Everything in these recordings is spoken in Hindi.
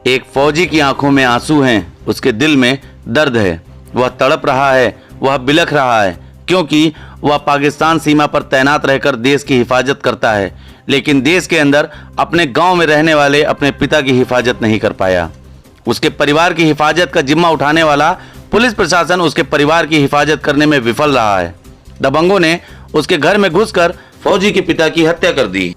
एक फौजी की आंखों में आंसू हैं, उसके दिल में दर्द है। वह तड़प रहा है, वह बिलख रहा है, क्योंकि वह पाकिस्तान सीमा पर तैनात रहकर देश की हिफाजत करता है, लेकिन देश के अंदर अपने गांव में रहने वाले अपने पिता की हिफाजत नहीं कर पाया। उसके परिवार की हिफाजत का जिम्मा उठाने वाला पुलिस प्रशासन उसके परिवार की हिफाजत करने में विफल रहा है। दबंगों ने उसके घर में घुसकर फौजी के पिता की हत्या कर दी।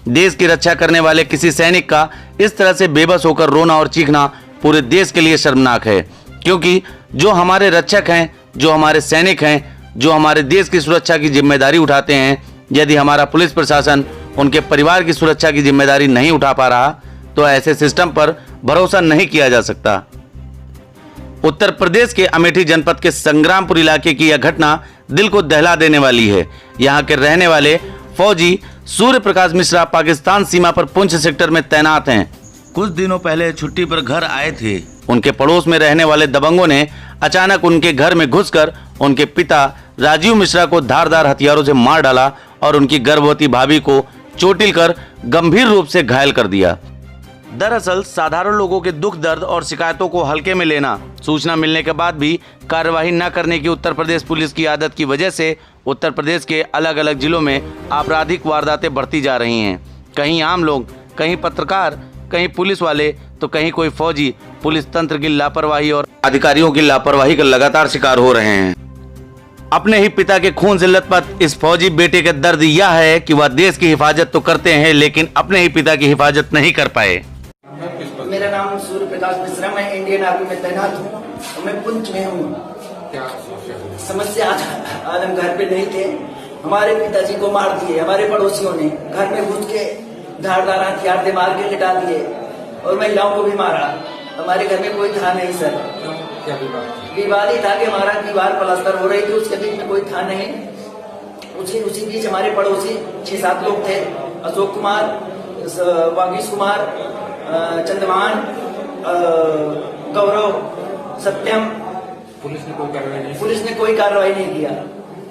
देश की रक्षा करने वाले किसी सैनिक का इस तरह से बेबस होकर रोना और चीखना पूरे देश के लिए शर्मनाक है, क्योंकि जो हमारे रक्षक हैं, जो हमारे सैनिक हैं, जो हमारे देश की सुरक्षा की जिम्मेदारी उठाते हैं, यदि हमारा पुलिस प्रशासन उनके परिवार की सुरक्षा की जिम्मेदारी नहीं उठा पा रहा तो ऐसे सिस्टम पर भरोसा नहीं किया जा सकता। उत्तर प्रदेश के अमेठी जनपद के संग्रामपुर इलाके की यह घटना दिल को दहला देने वाली है। यहाँ के रहने वाले फौजी सूर्य प्रकाश मिश्रा पाकिस्तान सीमा पर पुंछ सेक्टर में तैनात हैं। कुछ दिनों पहले छुट्टी पर घर आए थे। उनके पड़ोस में रहने वाले दबंगों ने अचानक उनके घर में घुसकर उनके पिता राजीव मिश्रा को धारदार हथियारों से मार डाला और उनकी गर्भवती भाभी को चोटिल कर गंभीर रूप से घायल कर दिया। दरअसल साधारण लोगों के दुख दर्द और शिकायतों को हल्के में लेना, सूचना मिलने के बाद भी कार्यवाही न करने की उत्तर प्रदेश पुलिस की आदत की वजह से उत्तर प्रदेश के अलग अलग जिलों में आपराधिक वारदातें बढ़ती जा रही हैं। कहीं आम लोग, कहीं पत्रकार, कहीं पुलिस वाले तो कहीं कोई फौजी पुलिस तंत्र की लापरवाही और अधिकारियों की लापरवाही का लगातार शिकार हो रहे हैं। अपने ही पिता के खून से लथपथ इस फौजी बेटे का दर्द यह है कि वह देश की हिफाजत तो करते हैं, लेकिन अपने ही पिता की हिफाजत नहीं कर पाए। मेरा नाम सूर्य प्रकाश मिश्रा, मैं इंडियन आर्मी में तैनात हूँ और मैं पुंछ में हूँ। समस्या आज हम घर पे नहीं थे, हमारे पिताजी को मार दिए हमारे पड़ोसियों ने, घर में घुस के धारदार हथियार से मार के लिटा दिए और महिलाओं को भी मारा। हमारे घर में कोई था नहीं सर। विवाद ही था कि हमारा दीवार प्लास्टर हो रही थी, उसके बीच में कोई था नहीं। उसी बीच हमारे पड़ोसी 6-7 लोग थे, अशोक कुमार, वागीश कुमार, चंद्रमान, गौरव, सत्यम। पुलिस ने कोई कार्रवाई नहीं किया।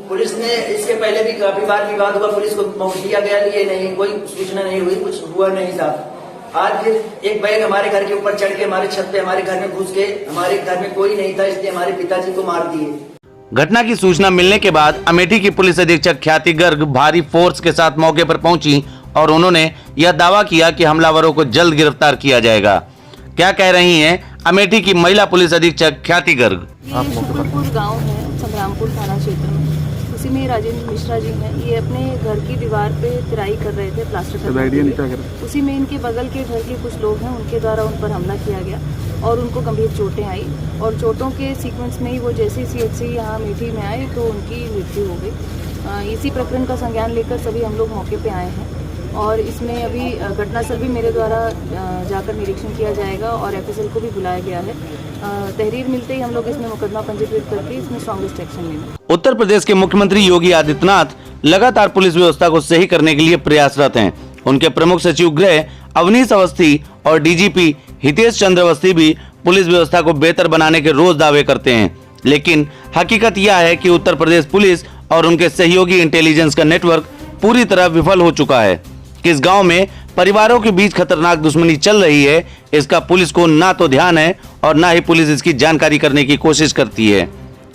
पुलिस ने इसके पहले भी काफी बार विवाद हुआ, पुलिस को मौका दिया गया, लिए नहीं, कोई सूचना नहीं हुई, कुछ हुआ नहीं साहब। आज फिर एक बैग हमारे घर के ऊपर चढ़ के हमारे छत पे हमारे घर में घुस के, हमारे घर में कोई नहीं था इसलिए हमारे पिताजी को मार दिए। घटना की सूचना मिलने के बाद अमेठी की पुलिस अधीक्षक ख्याति गर्ग भारी फोर्स के साथ मौके पर पहुंची और उन्होंने यह दावा किया कि हमलावरों को जल्द गिरफ्तार किया जाएगा। क्या कह रही हैं अमेठी की महिला पुलिस अधीक्षक ख्याति गर्ग। शुक्लपुर गांव है, संग्रामपुर थाना क्षेत्र में, उसी में राजेंद्र मिश्रा जी हैं। ये अपने घर की दीवार पे तिराई कर रहे थे, प्लास्टर कर रहे थे। उसी में इनके बगल के घर के कुछ लोग हैं, उनके द्वारा उन पर हमला किया गया और उनको गंभीर चोटें आई और चोटों के सीक्वेंस में ही वो जैसे CHC यहाँ अमेठी में आए तो उनकी मृत्यु हो गई। इसी प्रकरण का संज्ञान लेकर सभी हम लोग मौके पे आए हैं और इसमें अभी घटनास्थल भी मेरे द्वारा जाकर निरीक्षण किया जाएगा और FSL को भी बुलाया गया है। तहरीर मिलते ही हम लोग इसमें मुकदमा पंजीकृत करके इसमें स्ट्रॉन्गेस्ट एक्शन लेंगे। उत्तर प्रदेश के मुख्यमंत्री योगी आदित्यनाथ लगातार पुलिस व्यवस्था को सही करने के लिए प्रयासरत हैं। उनके प्रमुख सचिव गृह अवनीश अवस्थी और DGP हितेश चंद्र अवस्थी भी पुलिस व्यवस्था को बेहतर बनाने के रोज दावे करते हैं, लेकिन हकीकत यह है कि उत्तर प्रदेश पुलिस और उनके सहयोगी इंटेलिजेंस का नेटवर्क पूरी तरह विफल हो चुका है। किस गांव में परिवारों के बीच खतरनाक दुश्मनी चल रही है, इसका पुलिस को ना तो ध्यान है और ना ही पुलिस इसकी जानकारी करने की कोशिश करती है।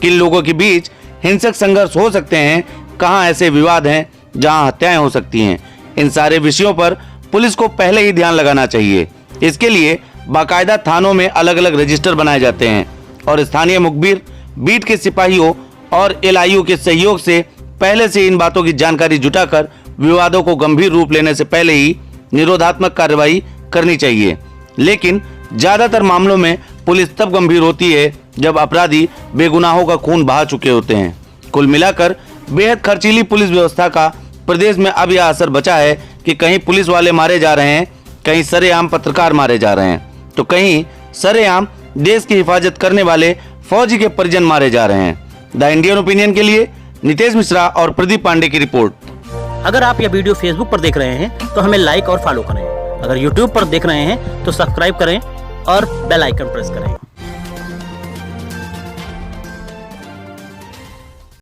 किन लोगों के बीच हिंसक संघर्ष हो सकते हैं, कहां ऐसे विवाद हैं जहां हत्याएं हो सकती हैं, इन सारे विषयों पर पुलिस को पहले ही ध्यान लगाना चाहिए। इसके लिए बाकायदा थानों में अलग अलग रजिस्टर बनाए जाते हैं और स्थानीय मुखबिर, बीट के सिपाहियों और LIU के सहयोग से पहले से इन बातों की जानकारी जुटाकर विवादों को गंभीर रूप लेने से पहले ही निरोधात्मक कार्रवाई करनी चाहिए। लेकिन ज्यादातर मामलों में पुलिस तब गंभीर होती है जब अपराधी बेगुनाहों का खून बहा चुके होते हैं। कुल मिलाकर बेहद खर्चीली पुलिस व्यवस्था का प्रदेश में अब यह असर बचा है कि कहीं पुलिस वाले मारे जा रहे हैं, कहीं सरेआम पत्रकार मारे जा रहे हैं, तो कहीं सरेआम देश की हिफाजत करने वाले फौजी के परिजन मारे जा रहे हैं। द इंडियन ओपिनियन के लिए नितेश मिश्रा और प्रदीप पांडे की रिपोर्ट। अगर आप यह वीडियो फेसबुक पर देख रहे हैं तो हमें लाइक और फॉलो करें। अगर यूट्यूब पर देख रहे हैं तो सब्सक्राइब करें और बेल आइकन प्रेस करें।